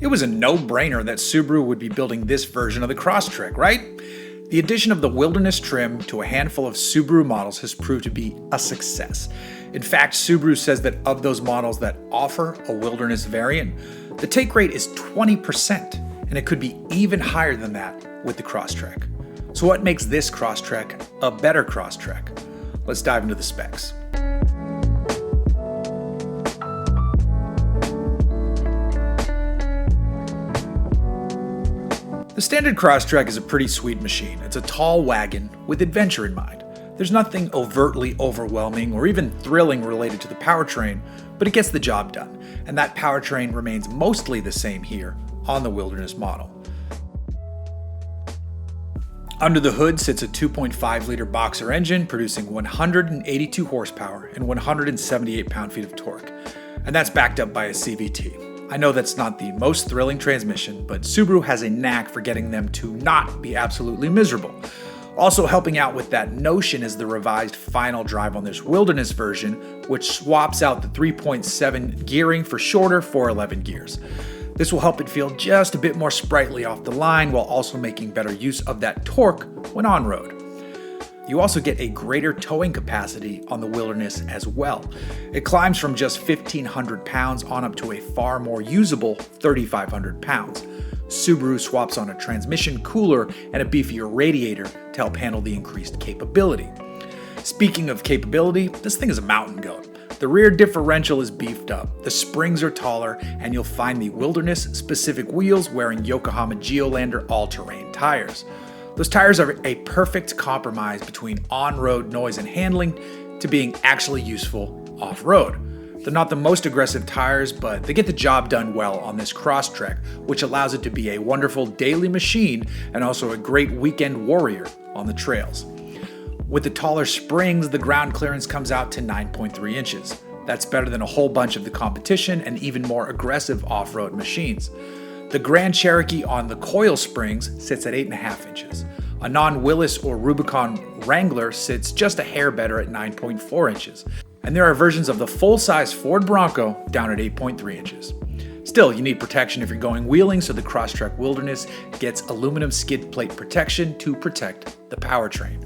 It was a no-brainer that Subaru would be building this version of the Crosstrek, right? The addition of the Wilderness trim to a handful of Subaru models has proved to be a success. In fact, Subaru says that of those models that offer a Wilderness variant, the take rate is 20%, and it could be even higher than that with the Crosstrek. So what makes this Crosstrek a better Crosstrek? Let's dive into the specs. The standard Crosstrek is a pretty sweet machine. It's a tall wagon with adventure in mind. There's nothing overtly overwhelming or even thrilling related to the powertrain, but it gets the job done, and that powertrain remains mostly the same here on the Wilderness model. Under the hood sits a 2.5-liter boxer engine producing 182 horsepower and 178 pound-feet of torque, and that's backed up by a CVT. I know that's not the most thrilling transmission, but Subaru has a knack for getting them to not be absolutely miserable. Also helping out with that notion is the revised final drive on this Wilderness version, which swaps out the 3.7 gearing for shorter 411 gears. This will help it feel just a bit more sprightly off the line while also making better use of that torque when on-road. You also get a greater towing capacity on the Wilderness as well. It climbs from just 1,500 pounds on up to a far more usable 3,500 pounds. Subaru swaps on a transmission cooler and a beefier radiator to help handle the increased capability. Speaking of capability, this thing is a mountain goat. The rear differential is beefed up, the springs are taller, and you'll find the Wilderness-specific wheels wearing Yokohama Geolandar all-terrain tires. Those tires are a perfect compromise between on-road noise and handling to being actually useful off-road. They're not the most aggressive tires, but they get the job done well on this Crosstrek, which allows it to be a wonderful daily machine and also a great weekend warrior on the trails. With the taller springs, the ground clearance comes out to 9.3 inches. That's better than a whole bunch of the competition and even more aggressive off-road machines. The Grand Cherokee on the coil springs sits at 8.5 inches. A non-Willys or Rubicon Wrangler sits just a hair better at 9.4 inches. And there are versions of the full-size Ford Bronco down at 8.3 inches. Still, you need protection if you're going wheeling, so the Crosstrek Wilderness gets aluminum skid plate protection to protect the powertrain.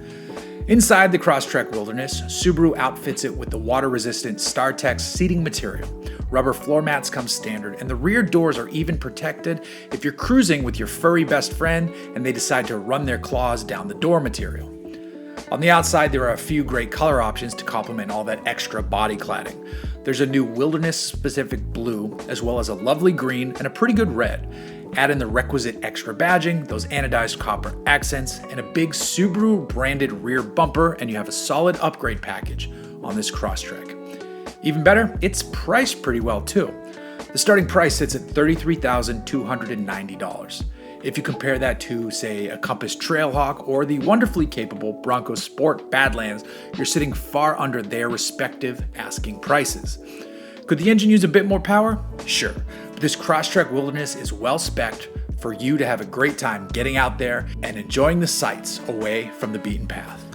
Inside the Crosstrek Wilderness, Subaru outfits it with the water-resistant StarTex seating material. Rubber floor mats come standard, and the rear doors are even protected if you're cruising with your furry best friend and they decide to run their claws down the door material. On the outside, there are a few great color options to complement all that extra body cladding. There's a new Wilderness-specific blue, as well as a lovely green and a pretty good red. Add in the requisite extra badging, those anodized copper accents, and a big Subaru-branded rear bumper, and you have a solid upgrade package on this Crosstrek. Even better, it's priced pretty well too. The starting price sits at $33,290. If you compare that to, say, a Compass Trailhawk or the wonderfully capable Bronco Sport Badlands, you're sitting far under their respective asking prices. Could the engine use a bit more power? Sure, but this Crosstrek Wilderness is well spec'd for you to have a great time getting out there and enjoying the sights away from the beaten path.